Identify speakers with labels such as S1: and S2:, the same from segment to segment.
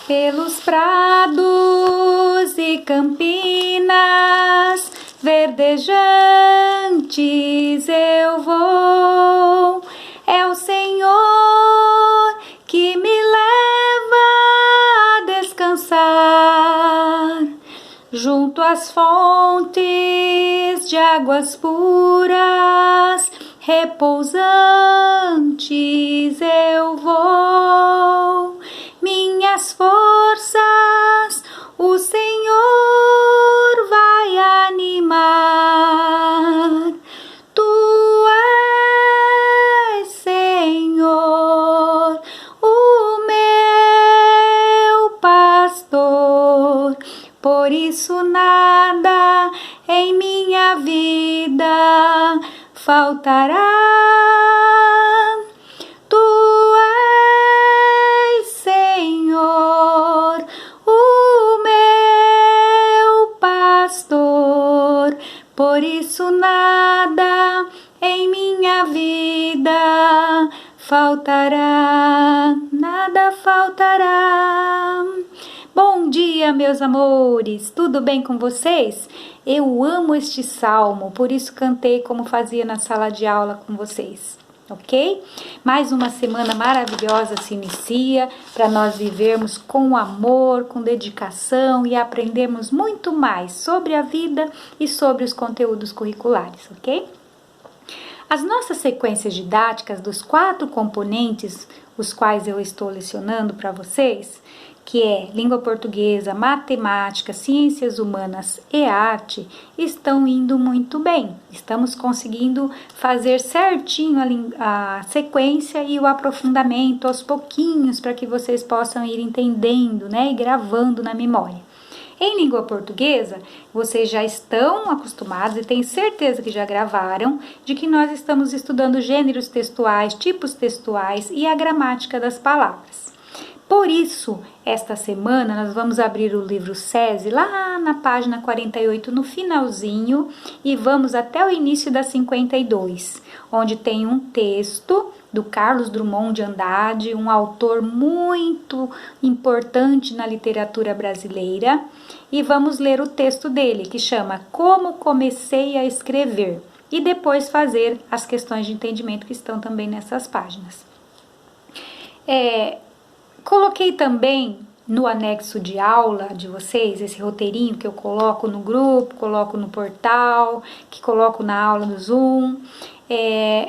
S1: Pelos prados e campinas verdejantes eu vou. É o Senhor que me leva a descansar junto às fontes de águas puras, repousantes eu vou. Minhas forças o Senhor vai animar. Tu és, Senhor, o meu pastor, por isso nada em minha vida faltará. Tu és, Senhor, o meu pastor, por isso nada em minha vida faltará, nada faltará. Bom dia, meus amores, tudo bem com vocês? Eu amo este salmo, por isso cantei como fazia na sala de aula com vocês, ok? Mais uma semana maravilhosa se inicia para nós vivermos com amor, com dedicação e aprendermos muito mais sobre a vida e sobre os conteúdos curriculares, ok? As nossas sequências didáticas dos 4 componentes, os quais eu estou lecionando para vocês, que é língua portuguesa, matemática, ciências humanas e arte, estão indo muito bem. Estamos conseguindo fazer certinho a sequência e o aprofundamento aos pouquinhos para que vocês possam ir entendendo, né, e gravando na memória. Em língua portuguesa, vocês já estão acostumados e tenho certeza que já gravaram de que nós estamos estudando gêneros textuais, tipos textuais e a gramática das palavras. Por isso, esta semana nós vamos abrir o livro SESI lá na página 48 no finalzinho e vamos até o início da 52, onde tem um texto do Carlos Drummond de Andrade, um autor muito importante na literatura brasileira, e vamos ler o texto dele, que chama Como Comecei a Escrever, e depois fazer as questões de entendimento que estão também nessas páginas. Coloquei também no anexo de aula de vocês, esse roteirinho que eu coloco no grupo, coloco no portal, que coloco na aula do Zoom.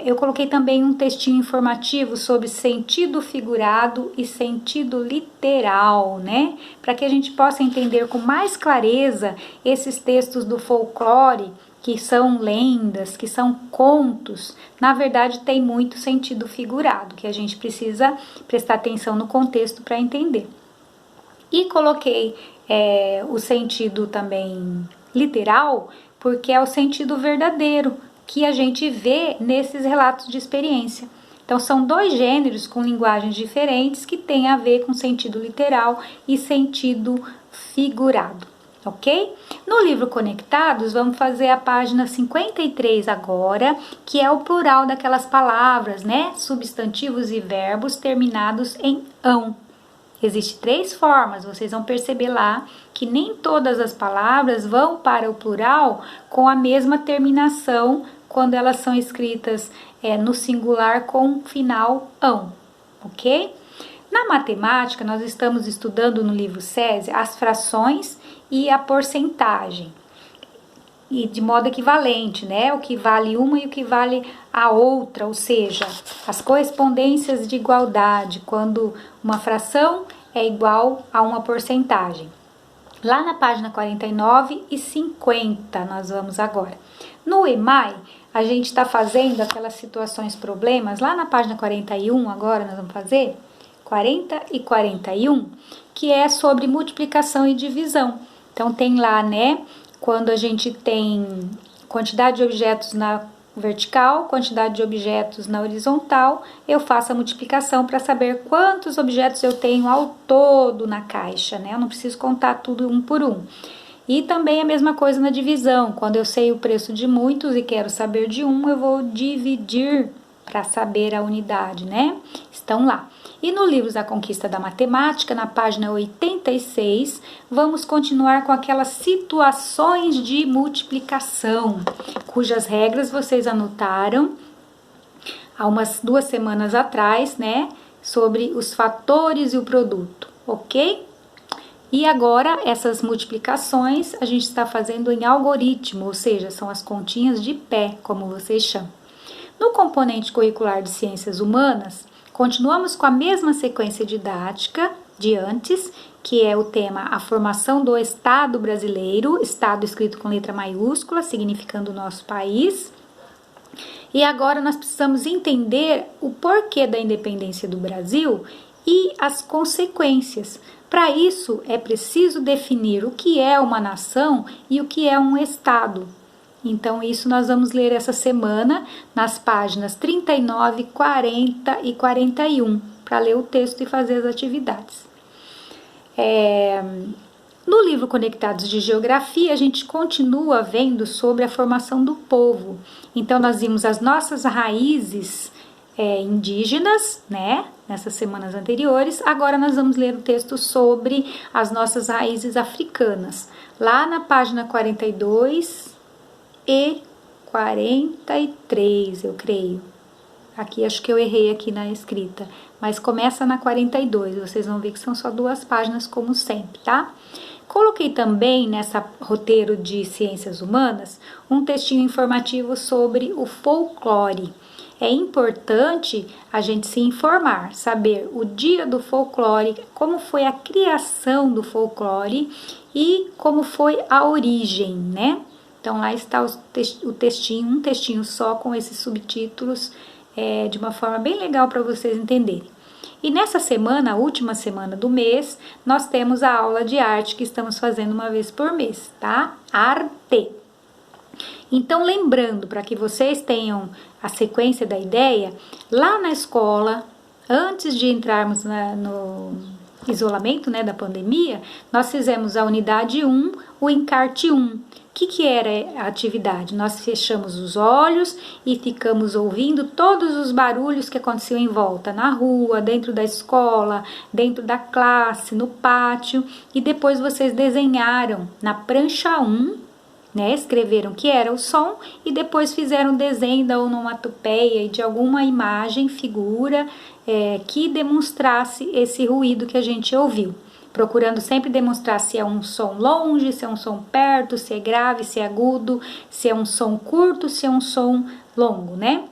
S1: Eu coloquei também um textinho informativo sobre sentido figurado e sentido literal, né? Para que a gente possa entender com mais clareza esses textos do folclore, que são lendas, que são contos, na verdade tem muito sentido figurado, que a gente precisa prestar atenção no contexto para entender. E coloquei o sentido também literal, porque é o sentido verdadeiro que a gente vê nesses relatos de experiência. Então são 2 gêneros com linguagens diferentes que têm a ver com sentido literal e sentido figurado. Ok? No livro Conectados, vamos fazer a página 53 agora, que é o plural daquelas palavras, né? Substantivos e verbos terminados em ão. Existem 3 formas, vocês vão perceber lá que nem todas as palavras vão para o plural com a mesma terminação quando elas são escritas no singular com final ão, ok? Na matemática, nós estamos estudando no livro SESI as frações e a porcentagem, e de modo equivalente, né? O que vale uma e o que vale a outra, ou seja, as correspondências de igualdade, quando uma fração é igual a uma porcentagem. Lá na página 49 e 50 nós vamos agora. No EMAI, a gente está fazendo aquelas situações problemas, lá na página 41 agora nós vamos fazer 40 e 41, que é sobre multiplicação e divisão. Então tem lá, né, quando a gente tem quantidade de objetos na vertical, quantidade de objetos na horizontal, eu faço a multiplicação para saber quantos objetos eu tenho ao todo na caixa, né? Eu não preciso contar tudo um por um. E também a mesma coisa na divisão, quando eu sei o preço de muitos e quero saber de um, eu vou dividir para saber a unidade, né? Estão lá. E no livro A Conquista da Matemática, na página 86, vamos continuar com aquelas situações de multiplicação, cujas regras vocês anotaram há umas 2 semanas atrás, né? Sobre os fatores e o produto, ok? E agora, essas multiplicações a gente está fazendo em algoritmo, ou seja, são as continhas de pé, como vocês chamam. No componente curricular de Ciências Humanas, continuamos com a mesma sequência didática de antes, que é o tema A Formação do Estado Brasileiro, Estado escrito com letra maiúscula, significando o nosso país. E agora nós precisamos entender o porquê da independência do Brasil e as consequências. Para isso, é preciso definir o que é uma nação e o que é um Estado. Então, isso nós vamos ler essa semana nas páginas 39, 40 e 41, para ler o texto e fazer as atividades. No livro Conectados de Geografia, a gente continua vendo sobre a formação do povo. Então, nós vimos as nossas raízes indígenas, né? Nessas semanas anteriores. Agora nós vamos ler o texto sobre as nossas raízes africanas. Lá na página 42 e 43, eu creio. Aqui, acho que eu errei aqui na escrita. Mas começa na 42. Vocês vão ver que são só 2 páginas, como sempre, tá? Coloquei também nessa roteiro de Ciências Humanas um textinho informativo sobre o folclore. É importante a gente se informar, saber o dia do folclore, como foi a criação do folclore e como foi a origem, né? Então lá está o textinho, um textinho só com esses subtítulos, de uma forma bem legal para vocês entenderem. E nessa semana, a última semana do mês, nós temos a aula de arte que estamos fazendo uma vez por mês, tá? Arte. Então, lembrando, para que vocês tenham a sequência da ideia, lá na escola, antes de entrarmos no isolamento, né, da pandemia, nós fizemos a unidade 1, o encarte 1. O que era a atividade? Nós fechamos os olhos e ficamos ouvindo todos os barulhos que aconteciam em volta, na rua, dentro da escola, dentro da classe, no pátio, e depois vocês desenharam na prancha 1, né, escreveram que era o som e depois fizeram desenho da onomatopeia e de alguma imagem, figura, que demonstrasse esse ruído que a gente ouviu. Procurando sempre demonstrar se é um som longe, se é um som perto, se é grave, se é agudo, se é um som curto, se é um som longo, né?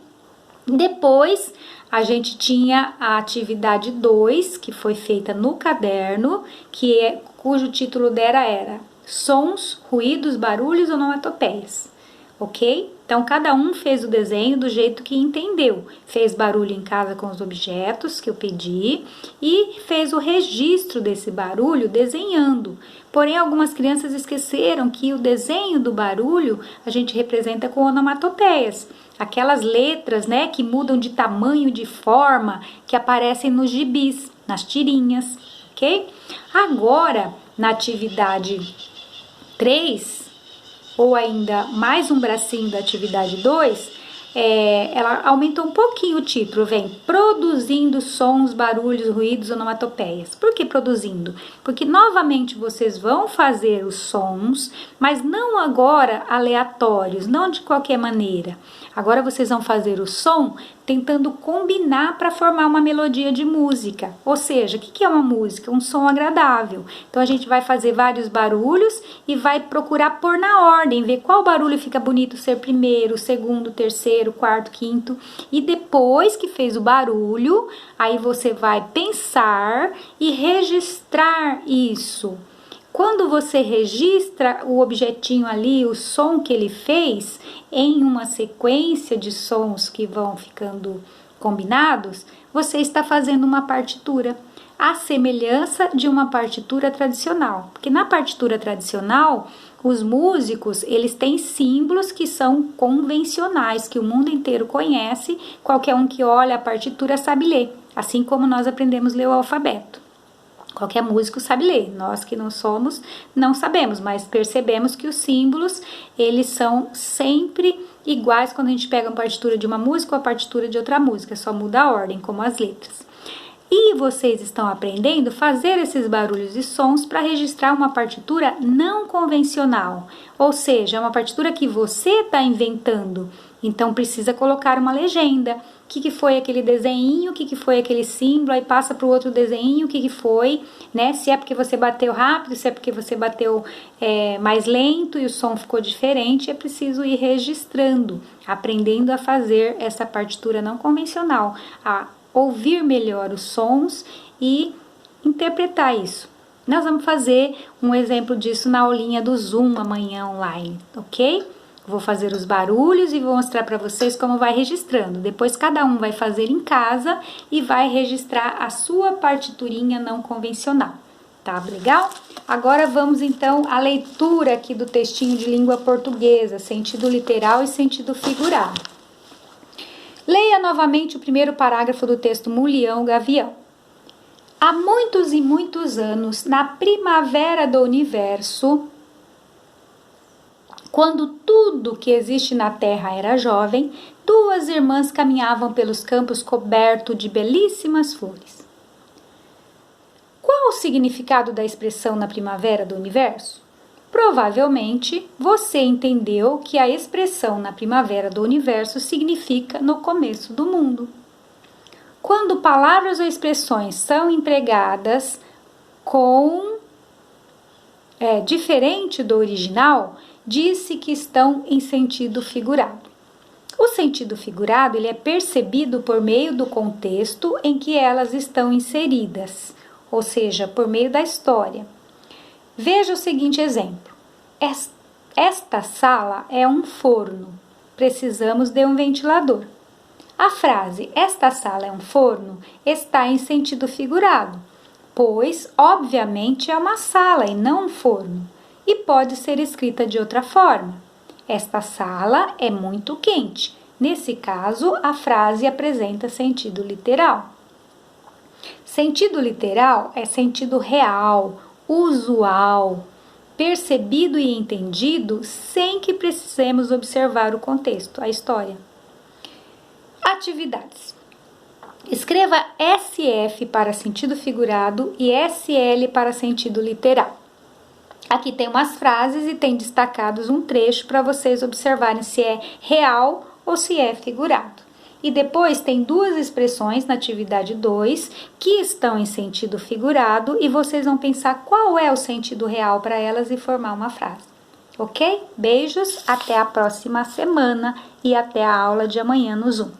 S1: Depois, a gente tinha a atividade 2, que foi feita no caderno, cujo título dela era Sons, Ruídos, Barulhos, Onomatopeias, ok? Então, cada um fez o desenho do jeito que entendeu. Fez barulho em casa com os objetos que eu pedi e fez o registro desse barulho desenhando. Porém, algumas crianças esqueceram que o desenho do barulho a gente representa com onomatopeias. Aquelas letras, né, que mudam de tamanho, de forma, que aparecem nos gibis, nas tirinhas, ok? Agora, na atividade 3, ou ainda mais um bracinho da atividade 2, ela aumentou um pouquinho o título, vem produzindo sons, barulhos, ruídos, onomatopeias. Por que produzindo? Porque novamente vocês vão fazer os sons, mas não agora aleatórios, não de qualquer maneira. Agora vocês vão fazer o som tentando combinar para formar uma melodia de música. Ou seja, o que é uma música? Um som agradável. Então a gente vai fazer vários barulhos e vai procurar pôr na ordem, ver qual barulho fica bonito ser primeiro, segundo, terceiro, quarto, quinto. E depois que fez o barulho, aí você vai pensar e registrar isso. Quando você registra o objetinho ali, o som que ele fez, em uma sequência de sons que vão ficando combinados, você está fazendo uma partitura. A semelhança de uma partitura tradicional. Porque na partitura tradicional, os músicos, eles têm símbolos que são convencionais, que o mundo inteiro conhece, qualquer um que olha a partitura sabe ler, assim como nós aprendemos a ler o alfabeto. Qualquer músico sabe ler, nós que não somos, não sabemos, mas percebemos que os símbolos, eles são sempre iguais quando a gente pega a partitura de uma música ou a partitura de outra música, só muda a ordem, como as letras. E vocês estão aprendendo a fazer esses barulhos e sons para registrar uma partitura não convencional, ou seja, uma partitura que você está inventando. Então precisa colocar uma legenda. O que foi aquele desenho, o que foi aquele símbolo, aí passa para o outro desenho, o que foi, né? Se é porque você bateu rápido, se é porque você bateu mais lento e o som ficou diferente, é preciso ir registrando, aprendendo a fazer essa partitura não convencional, a ouvir melhor os sons e interpretar isso. Nós vamos fazer um exemplo disso na aulinha do Zoom amanhã online, ok? Vou fazer os barulhos e vou mostrar para vocês como vai registrando. Depois cada um vai fazer em casa e vai registrar a sua partiturinha não convencional. Tá legal? Agora vamos então à leitura aqui do textinho de língua portuguesa, sentido literal e sentido figurado. Leia novamente o primeiro parágrafo do texto Mulião Gavião. Há muitos e muitos anos, na primavera do universo, quando tudo que existe na Terra era jovem, duas irmãs caminhavam pelos campos cobertos de belíssimas flores. Qual o significado da expressão na primavera do universo? Provavelmente você entendeu que a expressão na primavera do universo significa no começo do mundo. Quando palavras ou expressões são empregadas com diferente do original, disse que estão em sentido figurado. O sentido figurado ele é percebido por meio do contexto em que elas estão inseridas, ou seja, por meio da história. Veja o seguinte exemplo. Esta sala é um forno. Precisamos de um ventilador. A frase esta sala é um forno está em sentido figurado, pois, obviamente, é uma sala e não um forno. E pode ser escrita de outra forma. Esta sala é muito quente. Nesse caso, a frase apresenta sentido literal. Sentido literal é sentido real, usual, percebido e entendido sem que precisemos observar o contexto, a história. Atividades. Escreva SF para sentido figurado e SL para sentido literal. Aqui tem umas frases e tem destacados um trecho para vocês observarem se é real ou se é figurado. E depois tem duas expressões na atividade 2 que estão em sentido figurado e vocês vão pensar qual é o sentido real para elas e formar uma frase. Ok? Beijos, até a próxima semana e até a aula de amanhã no Zoom.